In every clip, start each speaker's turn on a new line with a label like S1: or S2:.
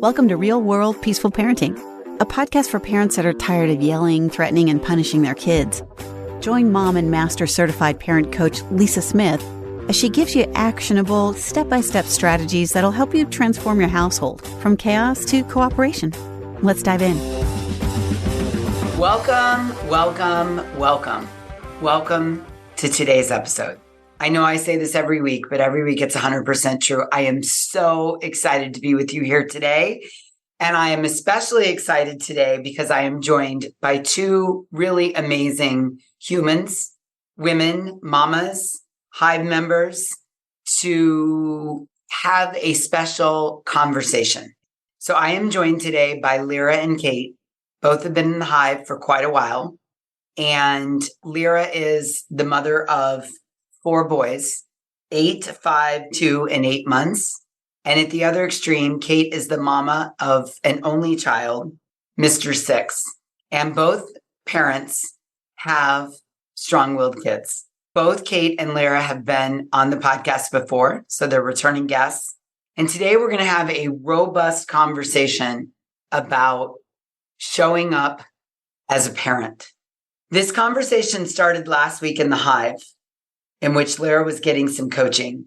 S1: Welcome to Real World Peaceful Parenting, a podcast for parents that are tired of yelling, threatening, and punishing their kids. Join mom and master certified parent coach Lisa Smith as she gives you actionable, step-by-step strategies that'll help you transform your household from chaos to cooperation. Let's dive in.
S2: Welcome to today's episode. I know I say this every week, but every week it's 100% true. I am so excited to be with you here today. And I am especially excited today because I am joined by two really amazing humans, women, mamas, Hive members, to have a special conversation. So I am joined today by Lyra and Kate. Both have been in the Hive for quite a while. And Lyra is the mother of 4 boys, 8, 5, 2, and 8 months. And at the other extreme, Kate is the mama of an only child, Mr. 6. And both parents have strong-willed kids. Both Kate and Lyra have been on the podcast before, so they're returning guests. And today we're going to have a robust conversation about showing up as a parent. This conversation started last week in the Hive, in which Lyra was getting some coaching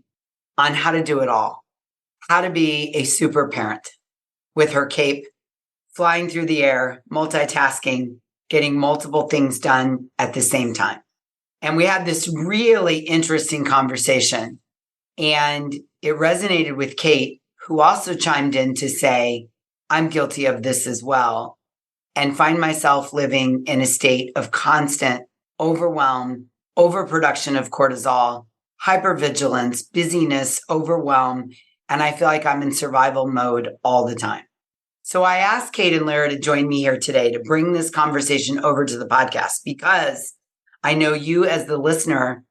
S2: on how to do it all, how to be a super parent with her cape, flying through the air, multitasking, getting multiple things done at the same time. And we had this really interesting conversation, and it resonated with Kate, who also chimed in to say, I'm guilty of this as well, and find myself living in a state of constant overwhelm, overproduction of cortisol, hypervigilance, busyness, overwhelm, and I feel like I'm in survival mode all the time. So I asked Kate and Lyra to join me here today to bring this conversation over to the podcast because I know you as the listener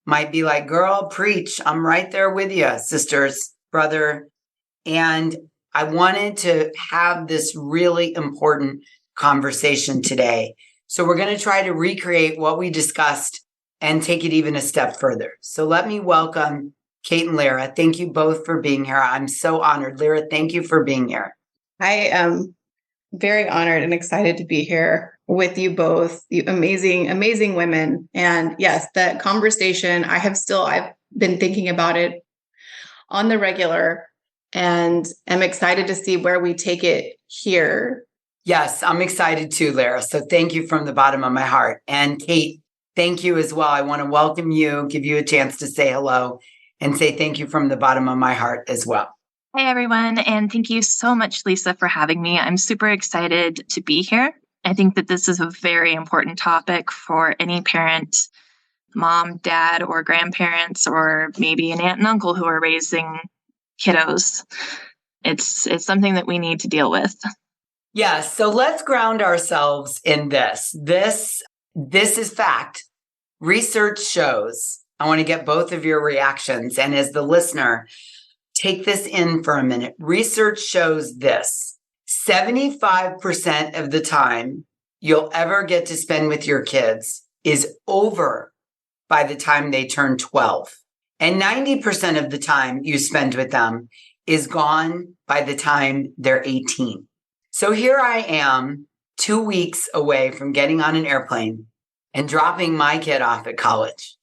S2: might be like, girl, preach. I'm right there with you, sisters, brother. And I wanted to have this really important conversation today. So we're going to try to recreate what we discussed and take it even a step further. So let me welcome Kate and Lyra. Thank you both for being here. I'm so honored. Lyra, thank you for being here.
S3: I am very honored and excited to be here with you both, you amazing, amazing women. And yes, that conversation, I've been thinking about it on the regular and am excited to see where we take it here.
S2: Yes, I'm excited too, Lyra. So thank you from the bottom of my heart. And Kate, thank you as well. I want to welcome you, give you a chance to say hello and say thank you from the bottom of my heart as well.
S4: Hi, everyone. And thank you so much, Lisa, for having me. I'm super excited to be here. I think that this is a very important topic for any parent, mom, dad, or grandparents, or maybe an aunt and uncle who are raising kiddos. It's something that we need to deal with.
S2: Yes. So let's ground ourselves in this. This is fact. Research shows, I want to get both of your reactions. And as the listener, take this in for a minute. Research shows this: 75% of the time you'll ever get to spend with your kids is over by the time they turn 12. And 90% of the time you spend with them is gone by the time they're 18. So here I am, 2 weeks away from getting on an airplane and dropping my kid off at college.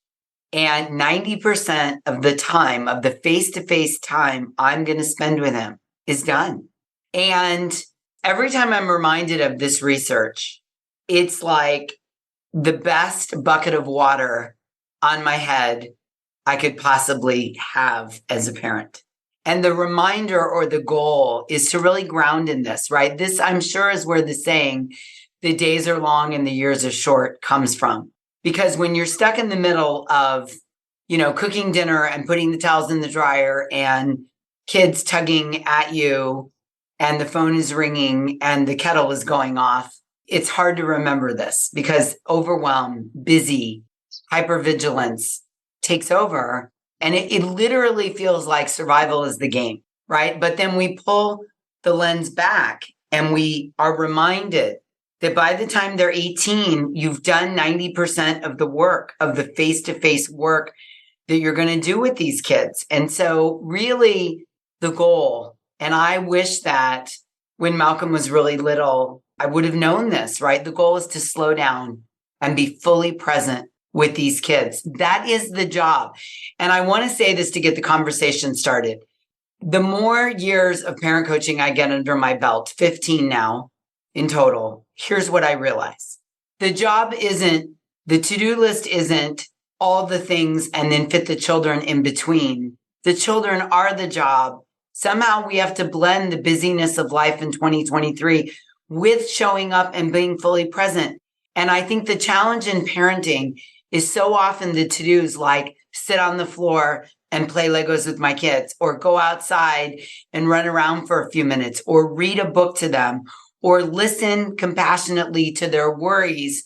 S2: And 90% of the time, of the face-to-face time I'm going to spend with him is done. And every time I'm reminded of this research, it's like the best bucket of water on my head I could possibly have as a parent. And the reminder or the goal is to really ground in this, right? This, I'm sure, is where the saying, the days are long and the years are short, comes from. Because when you're stuck in the middle of, cooking dinner and putting the towels in the dryer and kids tugging at you and the phone is ringing and the kettle is going off, it's hard to remember this because overwhelm, busy, hypervigilance takes over. And it literally feels like survival is the game, right? But then we pull the lens back and we are reminded that by the time they're 18, you've done 90% of the work, of the face-to-face work that you're going to do with these kids. And so really the goal And I wish that when Malcolm was really little, I would have known this, right? The goal is to slow down and be fully present with these kids. That is the job. And I want to say this to get the conversation started. The more years of parent coaching I get under my belt, 15 now in total, here's what I realize. The job isn't, the to-do list isn't all the things and then fit the children in between. The children are the job. Somehow we have to blend the busyness of life in 2023 with showing up and being fully present. And I think the challenge in parenting is so often the to-dos like sit on the floor and play Legos with my kids, or go outside and run around for a few minutes, or read a book to them, or listen compassionately to their worries.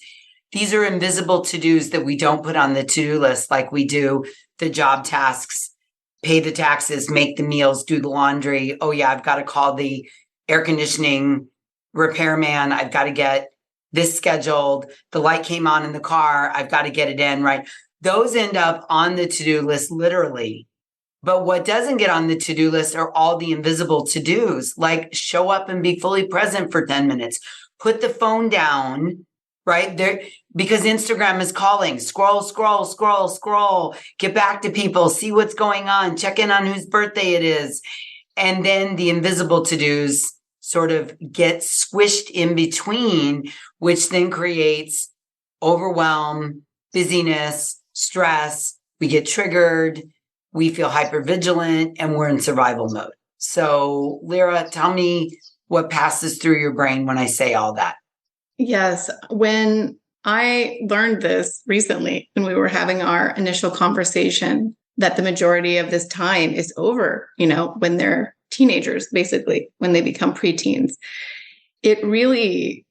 S2: These are invisible to-dos that we don't put on the to-do list like we do the job tasks, pay the taxes, make the meals, do the laundry. Oh yeah, I've got to call the air conditioning repairman. I've got to get this scheduled. The light came on in the car. I've got to get it in, right? Those end up on the to-do list literally. But what doesn't get on the to-do list are all the invisible to-dos, like show up and be fully present for 10 minutes. Put the phone down, right? There, because Instagram is calling. Scroll, scroll, scroll, scroll. Get back to people. See what's going on. Check in on whose birthday it is. And then the invisible to-dos sort of get squished in between, which then creates overwhelm, busyness, stress. We get triggered. We feel hypervigilant, and we're in survival mode. So, Lyra, tell me what passes through your brain when I say all that.
S3: Yes. When I learned this recently, when we were having our initial conversation, that the majority of this time is over, when they're teenagers, basically, when they become preteens, it really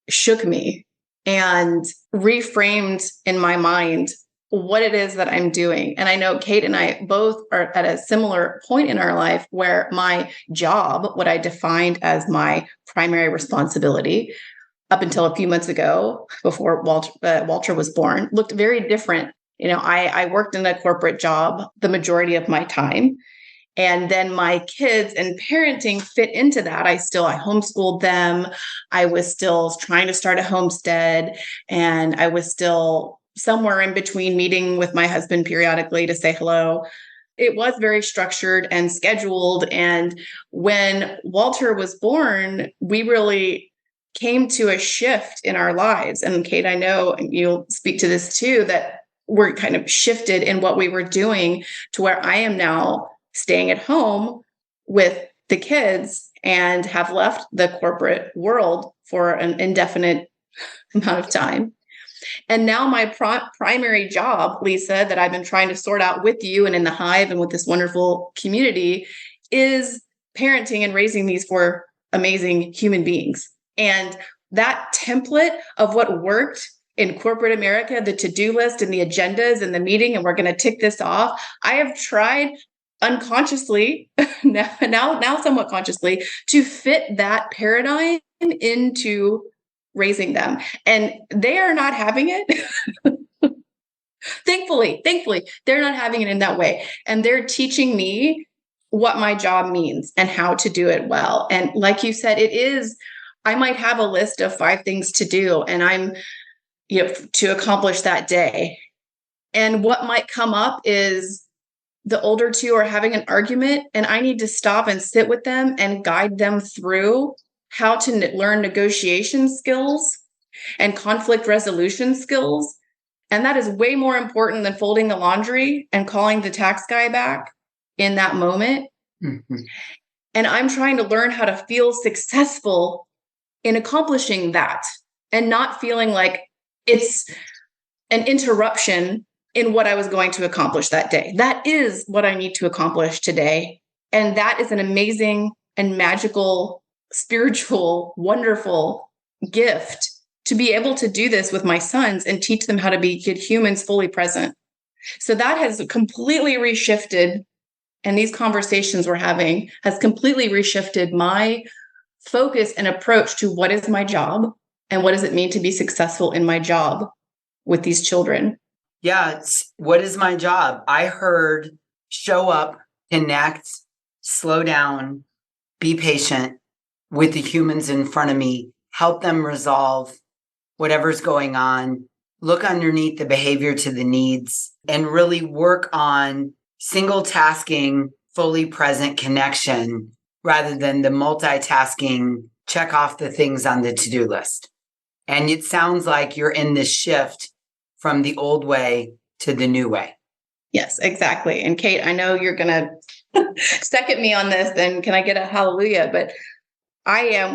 S3: shook me and reframed in my mind what it is that I'm doing. And I know Kate and I both are at a similar point in our life where my job, what I defined as my primary responsibility up until a few months ago, before Walter was born, looked very different. I worked in a corporate job the majority of my time. And then my kids and parenting fit into that. I homeschooled them. I was still trying to start a homestead, and I was still somewhere in between meeting with my husband periodically to say hello. It was very structured and scheduled. And when Walter was born, we really came to a shift in our lives. And Kate, I know you'll speak to this too, that we're kind of shifted in what we were doing to where I am now staying at home with the kids and have left the corporate world for an indefinite amount of time. And now my primary job, Lisa, that I've been trying to sort out with you and in the Hive and with this wonderful community, is parenting and raising these four amazing human beings. And that template of what worked in corporate America, the to-do list and the agendas and the meeting, and we're going to tick this off, I have tried unconsciously, now somewhat consciously, to fit that paradigm into raising them. And they are not having it. Thankfully, they're not having it in that way. And they're teaching me what my job means and how to do it well. And like you said, I might have a list of 5 things to do, and I'm, to accomplish that day. And what might come up is the older two are having an argument, and I need to stop and sit with them and guide them through how to learn negotiation skills and conflict resolution skills. And that is way more important than folding the laundry and calling the tax guy back in that moment. Mm-hmm. And I'm trying to learn how to feel successful in accomplishing that and not feeling like it's an interruption in what I was going to accomplish that day. That is what I need to accomplish today. And that is an amazing and magical, spiritual, wonderful gift to be able to do this with my sons and teach them how to be good humans fully present. So that has completely reshifted, and these conversations we're having has completely reshifted my focus and approach to what is my job and what does it mean to be successful in my job with these children.
S2: Yeah, what is my job? I heard show up, connect, slow down, be patient with the humans in front of me, help them resolve whatever's going on, look underneath the behavior to the needs, and really work on single tasking, fully present connection rather than the multitasking, check off the things on the to-do list. And it sounds like you're in this shift from the old way to the new way.
S3: Yes, exactly. And Kate, I know you're going to second me on this, and can I get a hallelujah? But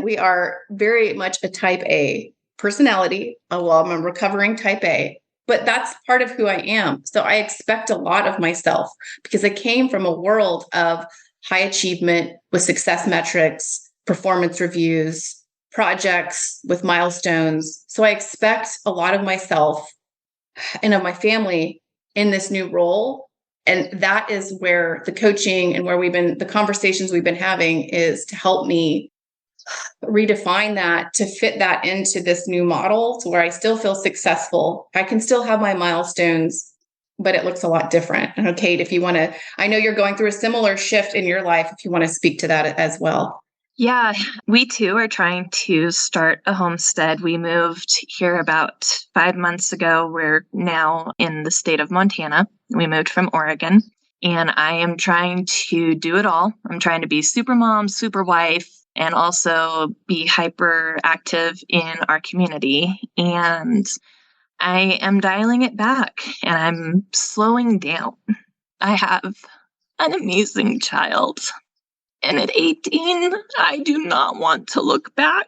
S3: we are very much a type A personality. Well, I'm a recovering type A, but that's part of who I am. So I expect a lot of myself because I came from a world of high achievement with success metrics, performance reviews, projects with milestones. So I expect a lot of myself and of my family in this new role. And that is where the coaching and where the conversations we've been having is to help me redefine that, to fit that into this new model to where I still feel successful. I can still have my milestones, but it looks a lot different. And Kate, if you want to, I know you're going through a similar shift in your life, if you want to speak to that as well.
S4: Yeah, we too are trying to start a homestead. We moved here about 5 months ago. We're now in the state of Montana. We moved from Oregon, and I am trying to do it all. I'm trying to be super mom, super wife, and also be hyper active in our community. And I am dialing it back and I'm slowing down. I have an amazing child. And at 18, I do not want to look back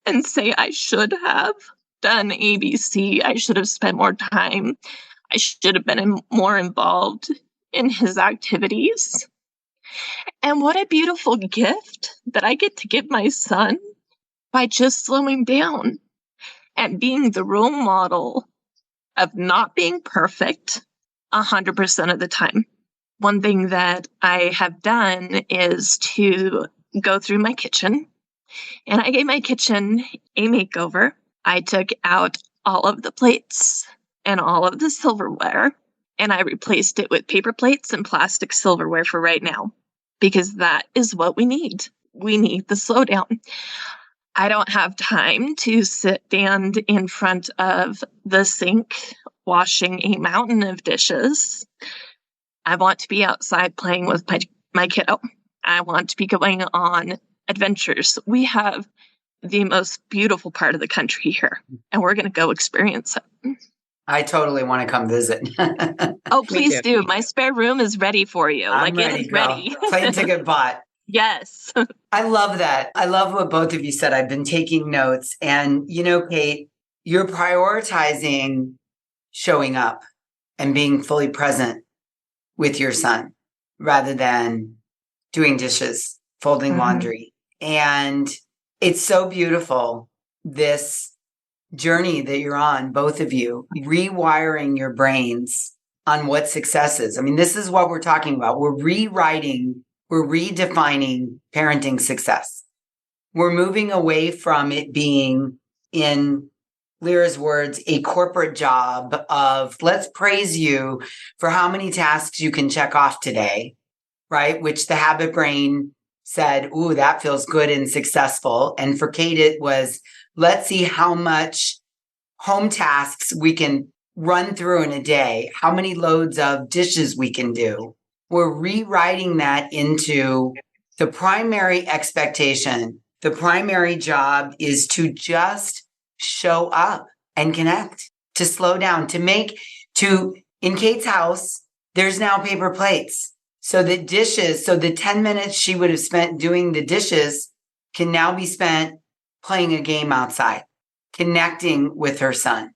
S4: and say I should have done ABC. I should have spent more time. I should have been more involved in his activities. And what a beautiful gift that I get to give my son by just slowing down and being the role model of not being perfect 100% of the time. One thing that I have done is to go through my kitchen, and I gave my kitchen a makeover. I took out all of the plates and all of the silverware, and I replaced it with paper plates and plastic silverware for right now, because that is what we need. We need the slowdown. I don't have time to stand in front of the sink washing a mountain of dishes. I want to be outside playing with my kiddo. I want to be going on adventures. We have the most beautiful part of the country here, and we're going to go experience it.
S2: I totally want to come visit.
S4: Oh, please do. My spare room is ready for you.
S2: I'm ready,
S4: it is
S2: girl.
S4: ready.
S2: Plane ticket bought.
S4: Yes.
S2: I love that. I love what both of you said. I've been taking notes. And, Kate, you're prioritizing showing up and being fully present with your son rather than doing dishes, folding laundry. And it's so beautiful, this journey that you're on, both of you, rewiring your brains on what success is. I mean, this is what we're talking about. We're redefining parenting success. We're moving away from it being, in Lyra's words, a corporate job of let's praise you for how many tasks you can check off today, right? Which the habit brain said, ooh, that feels good and successful. And for Kate, it was, let's see how much home tasks we can run through in a day, how many loads of dishes we can do. We're rewriting that into the primary expectation. The primary job is to just show up and connect, to slow down, in Kate's house, there's now paper plates. So the 10 minutes she would have spent doing the dishes can now be spent playing a game outside, connecting with her son,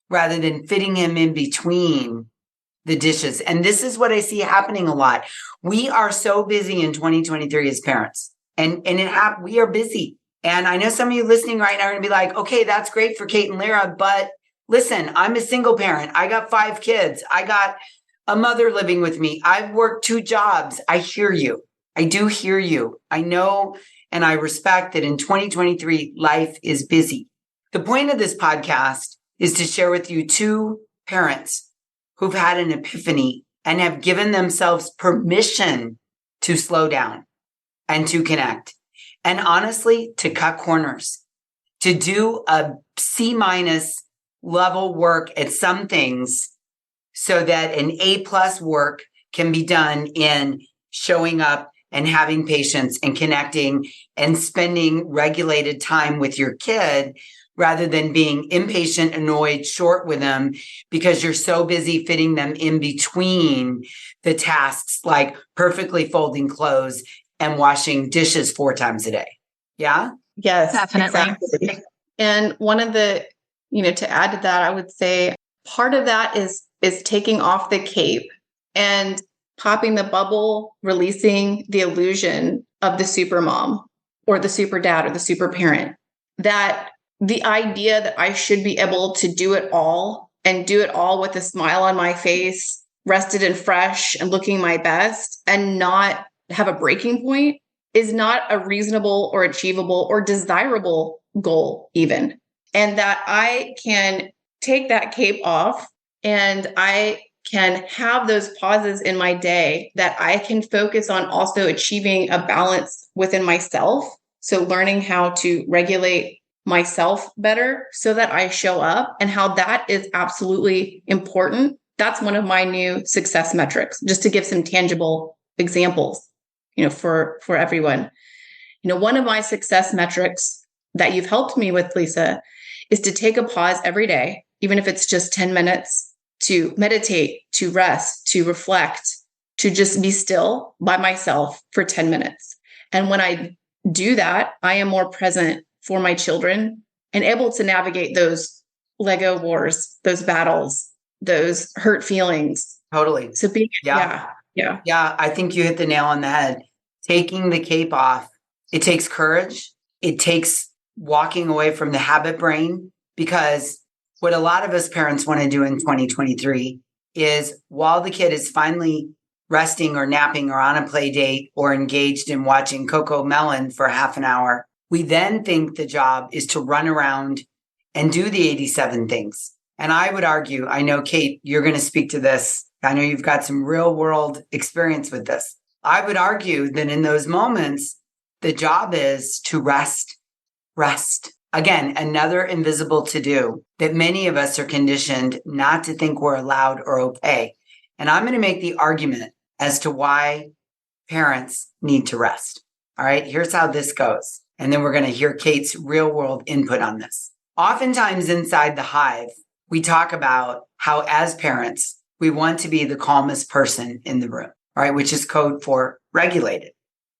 S2: rather than fitting him in between the dishes. And this is what I see happening a lot. We are so busy in 2023 as parents, and we are busy. And I know some of you listening right now are going to be like, okay, that's great for Kate and Lyra, but listen, I'm a single parent. I got 5 kids. I got a mother living with me. I've worked 2 jobs. I hear you. I do hear you. I know and I respect that in 2023, life is busy. The point of this podcast is to share with you 2 parents who've had an epiphany and have given themselves permission to slow down and to connect and honestly, to cut corners, to do a C- level work at some things so that an A+ work can be done in showing up and having patience and connecting and spending regulated time with your kid rather than being impatient, annoyed, short with them because you're so busy fitting them in between the tasks like perfectly folding clothes and washing dishes 4 times a day. Yeah?
S3: Yes,
S4: Definitely.
S3: exactly. And one of the, to add to that, I would say part of that is taking off the cape and popping the bubble, releasing the illusion of the super mom or the super dad or the super parent. That the idea that I should be able to do it all and do it all with a smile on my face, rested and fresh and looking my best and not have a breaking point is not a reasonable or achievable or desirable goal even. And that I can take that cape off and I can have those pauses in my day that I can focus on also achieving a balance within myself. So learning how to regulate myself better so that I show up and how that is absolutely important. That's one of my new success metrics, just to give some tangible examples, for everyone. One of my success metrics that you've helped me with, Lisa, is to take a pause every day, even if it's just 10 minutes, to meditate, to rest, to reflect, to just be still by myself for 10 minutes. And when I do that, I am more present for my children and able to navigate those Lego wars, those battles, those hurt feelings.
S2: Totally.
S3: So
S2: Yeah, I think you hit the nail on the head. Taking the cape off, it takes courage. It takes walking away from the habit brain, because what a lot of us parents want to do in 2023 is, while the kid is finally resting or napping or on a play date or engaged in watching Coco Melon for half an hour, we then think the job is to run around and do the 87 things. And I would argue, I know, Kate, you're going to speak to this. I know you've got some real world experience with this. I would argue that in those moments, the job is to rest. Again, another invisible to-do that many of us are conditioned not to think we're allowed or okay. And I'm going to make the argument as to why parents need to rest. All right, here's how this goes. And then we're going to hear Kate's real world input on this. Oftentimes inside the Hive, we talk about how as parents, we want to be the calmest person in the room, right? Which is code for regulated,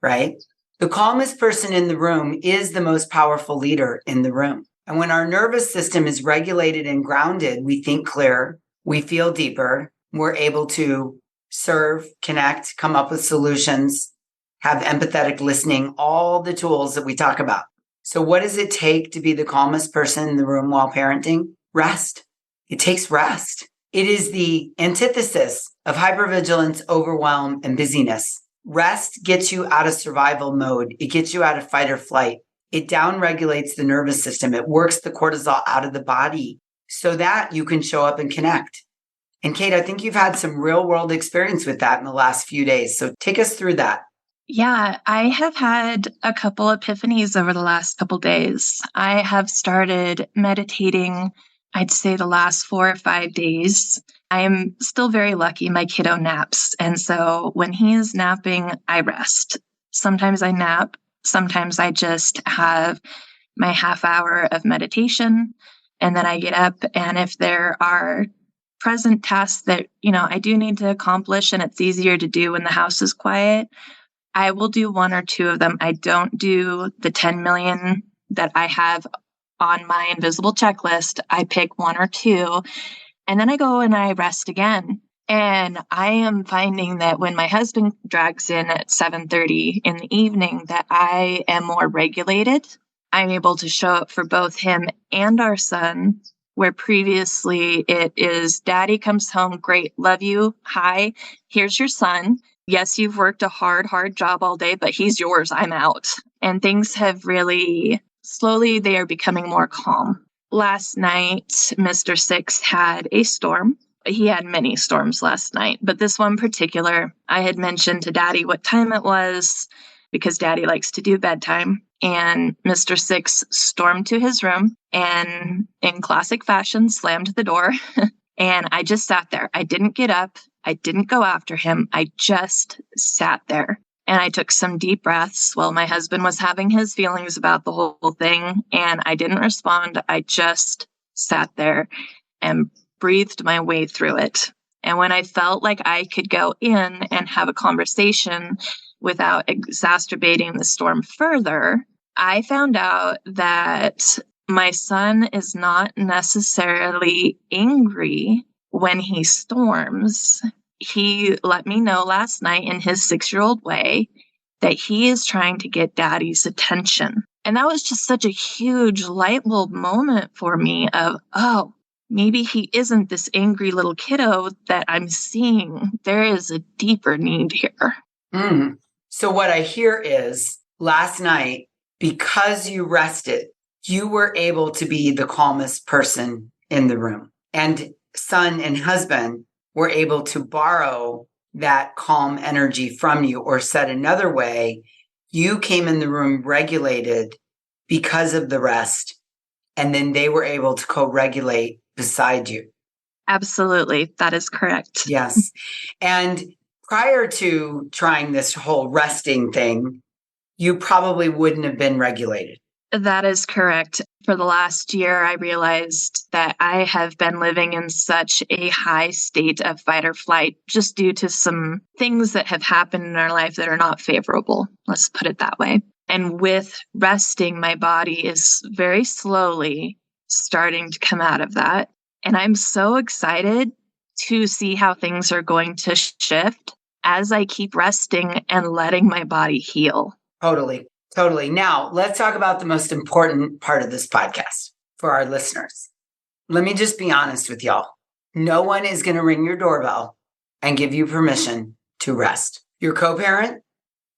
S2: right? The calmest person in the room is the most powerful leader in the room. And when our nervous system is regulated and grounded, we think clearer, we feel deeper, we're able to serve, connect, come up with solutions, have empathetic listening, all the tools that we talk about. So what does it take to be the calmest person in the room while parenting? Rest. It takes rest. It is the antithesis of hypervigilance, overwhelm, and busyness. Rest gets you out of survival mode. It gets you out of fight or flight. It downregulates the nervous system. It works the cortisol out of the body so that you can show up and connect. And Kate, I think you've had some real world experience with that in the last few days. So take us through that.
S4: Yeah, I have had a couple epiphanies over the last couple days. I have started meditating, I'd say the last 4 or 5 days. I am still very lucky. My kiddo naps. And so when he is napping, I rest. Sometimes I nap. Sometimes I just have my half hour of meditation. And then I get up. And if there are present tasks that, I do need to accomplish and it's easier to do when the house is quiet, I will do 1 or 2 of them. I don't do the 10 million that I have on my invisible checklist. I pick 1 or 2, and then I go and I rest again. And I am finding that when my husband drags in at 7:30 in the evening, that I am more regulated. I'm able to show up for both him and our son, where previously it is, Daddy comes home, great, love you, hi, here's your son. Yes, you've worked a hard job all day, but he's yours, I'm out. And things have really, slowly, they are becoming more calm. Last night, Mr. Six had a storm. He had many storms last night, but this one particular, I had mentioned to Daddy what time it was because Daddy likes to do bedtime. and Mr. Six stormed to his room and, in classic fashion, slammed the door. And I just sat there. I didn't get up. I didn't go after him. I just sat there. And I took some deep breaths while my husband was having his feelings about the whole thing. And I didn't respond. I just sat there and breathed my way through it. And when I felt like I could go in and have a conversation without exacerbating the storm further, I found out that my son is not necessarily angry when he storms. He let me know last night in his 6-year-old way that he is trying to get daddy's attention. And that was just such a huge light bulb moment for me of, oh, maybe he isn't this angry little kiddo that I'm seeing. There is a deeper need here.
S2: So what I hear is last night, because you rested, you were able to be the calmest person in the room. And son and husband were able to borrow that calm energy from you, or said another way, you came in the room regulated because of the rest. And then they were able to co-regulate beside you.
S4: Absolutely. That is correct.
S2: Yes. And prior to trying this whole resting thing, you probably wouldn't have been regulated.
S4: That is correct. For the last year, I realized that I have been living in such a high state of fight or flight just due to some things that have happened in our life that are not favorable. Let's put it that way. And with resting, my body is very slowly starting to come out of that. And I'm so excited to see how things are going to shift as I keep resting and letting my body heal.
S2: Totally. Now, let's talk about the most important part of this podcast for our listeners. Let me just be honest with y'all. No one is going to ring your doorbell and give you permission to rest. Your co-parent,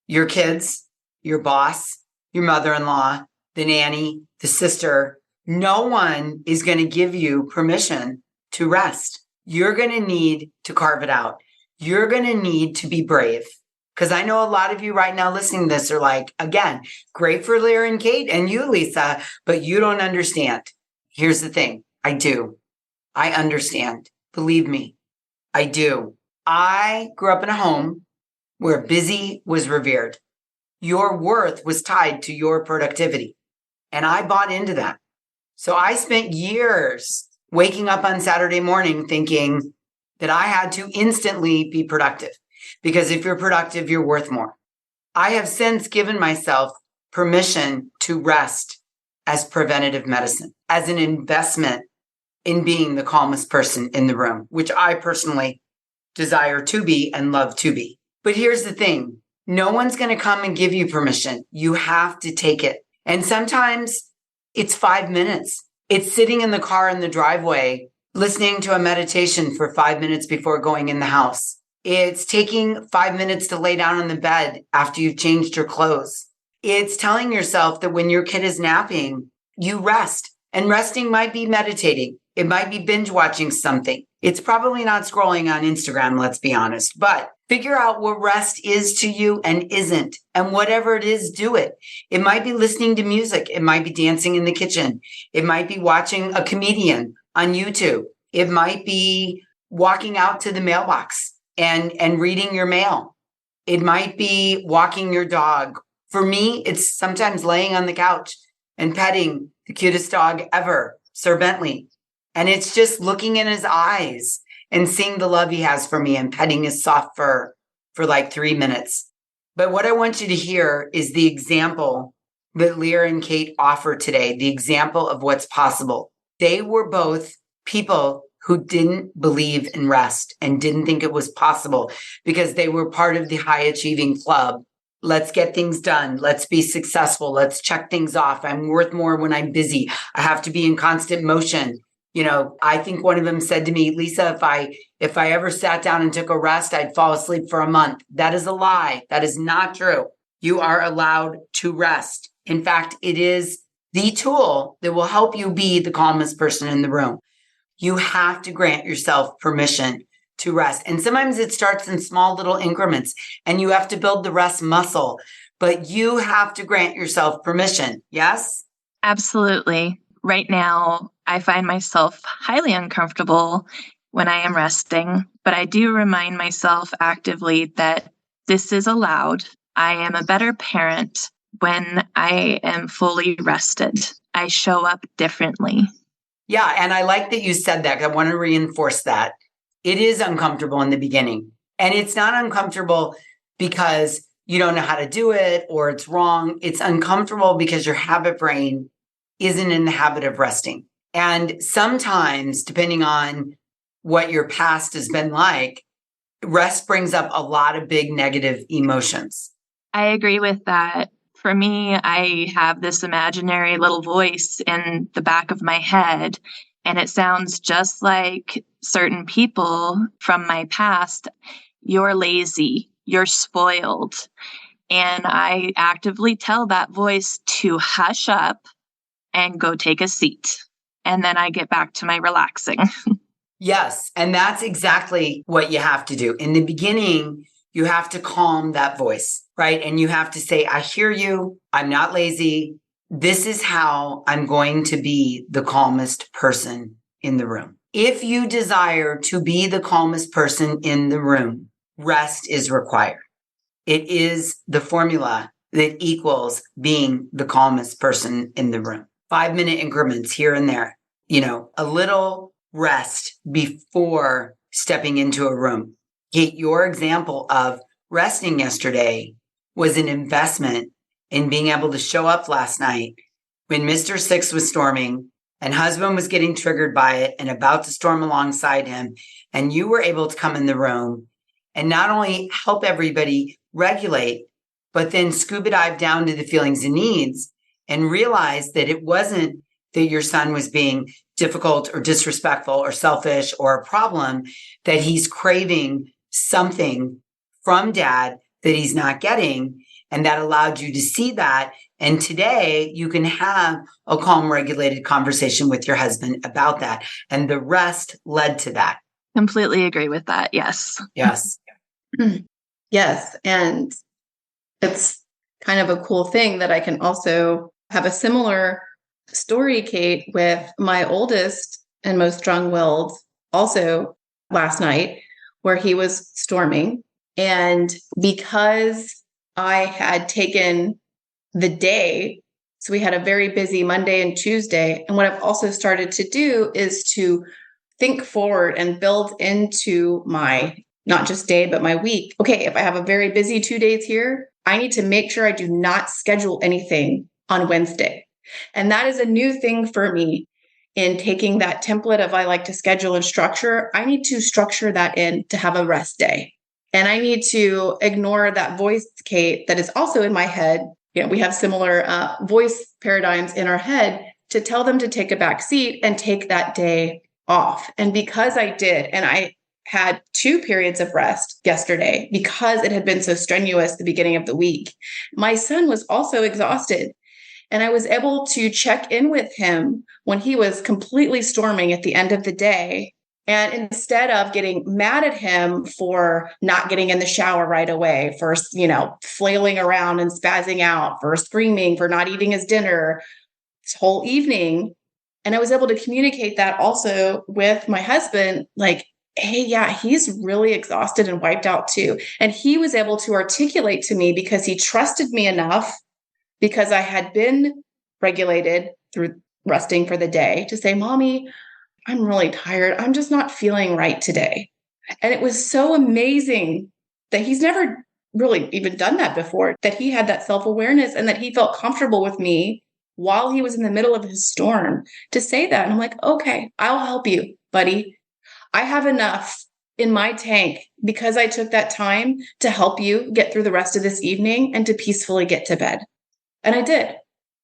S2: your kids, your boss, your mother-in-law, the nanny, the sister, no one is going to give you permission to rest. You're going to need to carve it out. You're going to need to be brave. Because I know a lot of you right now listening to this are like, again, great for Lyra and Kate and you, Lisa, but you don't understand. Here's the thing. I do. I understand. Believe me, I do. I grew up in a home where busy was revered. Your worth was tied to your productivity. And I bought into that. So I spent years waking up on Saturday morning thinking that I had to instantly be productive. Because if you're productive, you're worth more. I have since given myself permission to rest as preventative medicine, as an investment in being the calmest person in the room, which I personally desire to be and love to be. But here's the thing. No one's going to come and give you permission. You have to take it. And sometimes it's 5 minutes. It's sitting in the car in the driveway, listening to a meditation for 5 minutes before going in the house. It's taking 5 minutes to lay down on the bed after you've changed your clothes. It's telling yourself that when your kid is napping, you rest. And resting might be meditating. It might be binge watching something. It's probably not scrolling on Instagram, let's be honest. But figure out what rest is to you and isn't. And whatever it is, do it. It might be listening to music. It might be dancing in the kitchen. It might be watching a comedian on YouTube. It might be walking out to the mailbox and reading your mail. It might be walking your dog. For me, it's sometimes laying on the couch and petting the cutest dog ever, Sir Bentley. And it's just looking in his eyes and seeing the love he has for me and petting his soft fur for like 3 minutes. But what I want you to hear is the example that Lyra and Kate offer today, the example of what's possible. They were both people who didn't believe in rest and didn't think it was possible because they were part of the high achieving club. Let's get things done. Let's be successful. Let's check things off. I'm worth more when I'm busy. I have to be in constant motion. You know, I think one of them said to me, Lisa, if I ever sat down and took a rest, I'd fall asleep for a month. That is a lie. That is not true. You are allowed to rest. In fact, it is the tool that will help you be the calmest person in the room. You have to grant yourself permission to rest. And sometimes it starts in small little increments and you have to build the rest muscle. but you have to grant yourself permission. Yes?
S4: Absolutely. Right now, I find myself highly uncomfortable when I am resting, but I do remind myself actively that this is allowed. I am a better parent when I am fully rested. I show up differently.
S2: Yeah. And I like that you said that. I want to reinforce that. It is uncomfortable in the beginning. And it's not uncomfortable because you don't know how to do it or it's wrong. It's uncomfortable because your habit brain isn't in the habit of resting. And sometimes, depending on what your past has been like, rest brings up a lot of big negative emotions.
S4: I agree with that. For me, I have this imaginary little voice in the back of my head, and it sounds just like certain people from my past. You're lazy, you're spoiled. And I actively tell that voice to hush up and go take a seat. And then I get back to my relaxing.
S2: Yes. And that's exactly what you have to do. In the beginning, you have to calm that voice, right? And you have to say, I hear you. I'm not lazy. This is how I'm going to be the calmest person in the room. If you desire to be the calmest person in the room, rest is required. It is the formula that equals being the calmest person in the room. 5-minute increments here and there, a little rest before stepping into a room. Kate, your example of resting yesterday was an investment in being able to show up last night when Mr. Six was storming and husband was getting triggered by it and about to storm alongside him. And you were able to come in the room and not only help everybody regulate, but then scuba dive down to the feelings and needs and realize that it wasn't that your son was being difficult or disrespectful or selfish or a problem, that he's craving something from dad that he's not getting. And that allowed you to see that. And today you can have a calm, regulated conversation with your husband about that. And the rest led to that.
S4: Completely agree with that. Yes.
S2: Yes.
S3: Yes. And it's kind of a cool thing that I can also have a similar story, Kate, with my oldest and most strong-willed also last night, where he was storming. And because I had taken the day, so we had a very busy Monday and Tuesday. And what I've also started to do is to think forward and build into my not just day, but my week. Okay, if I have a very busy 2 days here, I need to make sure I do not schedule anything on Wednesday. And that is a new thing for me in taking that template of I like to schedule and structure. I need to structure that in to have a rest day. And I need to ignore that voice, Kate, that is also in my head. We have similar voice paradigms in our head to tell them to take a back seat and take that day off. And because I did, and I had 2 periods of rest yesterday because it had been so strenuous the beginning of the week, my son was also exhausted. And I was able to check in with him when he was completely storming at the end of the day. And instead of getting mad at him for not getting in the shower right away, for, flailing around and spazzing out, for screaming, for not eating his dinner this whole evening. And I was able to communicate that also with my husband, like, hey, yeah, he's really exhausted and wiped out too. And he was able to articulate to me because he trusted me enough, because I had been regulated through resting for the day, to say, Mommy, I'm really tired. I'm just not feeling right today. And it was so amazing that he's never really even done that before, that he had that self-awareness and that he felt comfortable with me while he was in the middle of his storm to say that. And I'm like, okay, I'll help you, buddy. I have enough in my tank because I took that time to help you get through the rest of this evening and to peacefully get to bed. And I did.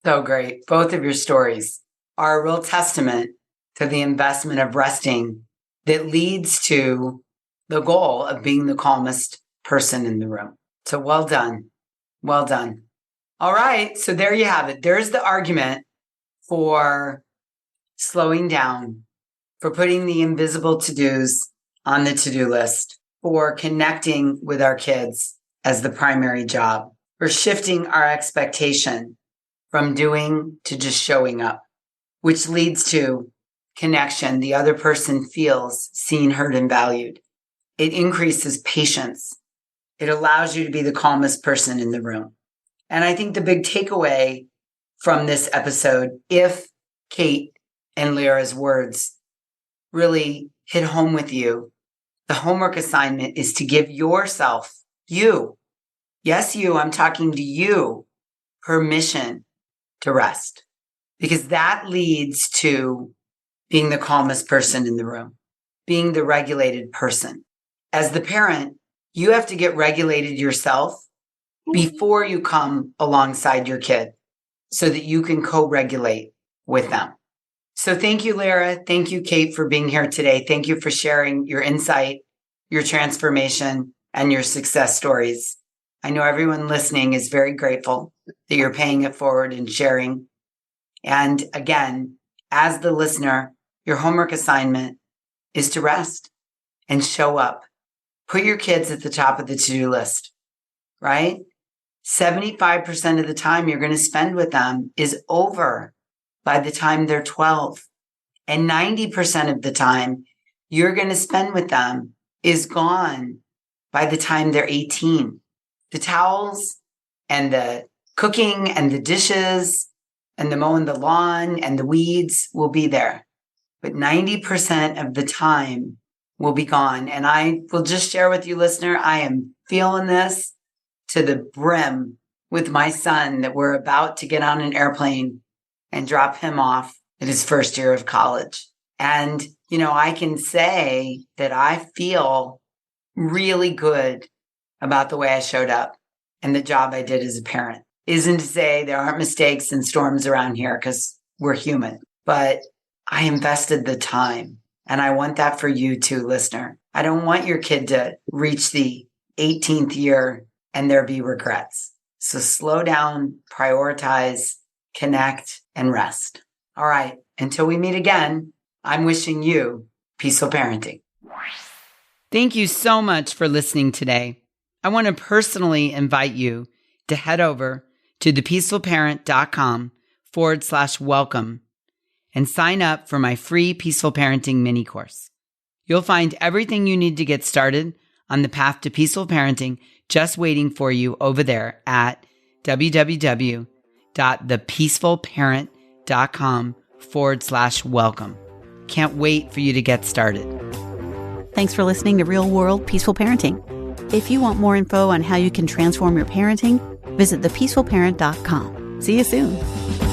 S2: So great. Both of your stories are a real testament to the investment of resting that leads to the goal of being the calmest person in the room. So well done. Well done. All right. So there you have it. There's the argument for slowing down, for putting the invisible to-dos on the to-do list, for connecting with our kids as the primary job. We're shifting our expectation from doing to just showing up, which leads to connection. The other person feels seen, heard, and valued. It increases patience. It allows you to be the calmest person in the room. And I think the big takeaway from this episode, if Kate and Lyra's words really hit home with you, the homework assignment is to give yourself, you, yes, you, I'm talking to you, permission to rest, because that leads to being the calmest person in the room, being the regulated person. As the parent, you have to get regulated yourself before you come alongside your kid so that you can co-regulate with them. So thank you, Lyra. Thank you, Kate, for being here today. Thank you for sharing your insight, your transformation, and your success stories. I know everyone listening is very grateful that you're paying it forward and sharing. And again, as the listener, your homework assignment is to rest and show up. Put your kids at the top of the to-do list, right? 75% of the time you're going to spend with them is over by the time they're 12. And 90% of the time you're going to spend with them is gone by the time they're 18. The towels and the cooking and the dishes and the mowing the lawn and the weeds will be there. But 90% of the time will be gone. And I will just share with you, listener, I am feeling this to the brim with my son that we're about to get on an airplane and drop him off at his first year of college. And, I can say that I feel really good about the way I showed up and the job I did as a parent. Isn't to say there aren't mistakes and storms around here, because we're human, but I invested the time. And I want that for you too, listener. I don't want your kid to reach the 18th year and there be regrets. So slow down, prioritize, connect, and rest. All right. Until we meet again, I'm wishing you peaceful parenting. Thank you so much for listening today. I want to personally invite you to head over to thepeacefulparent.com/welcome and sign up for my free Peaceful Parenting mini course. You'll find everything you need to get started on the path to peaceful parenting just waiting for you over there at www.thepeacefulparent.com/welcome. Can't wait for you to get started.
S1: Thanks for listening to Real World Peaceful Parenting. If you want more info on how you can transform your parenting, visit thepeacefulparent.com. See you soon.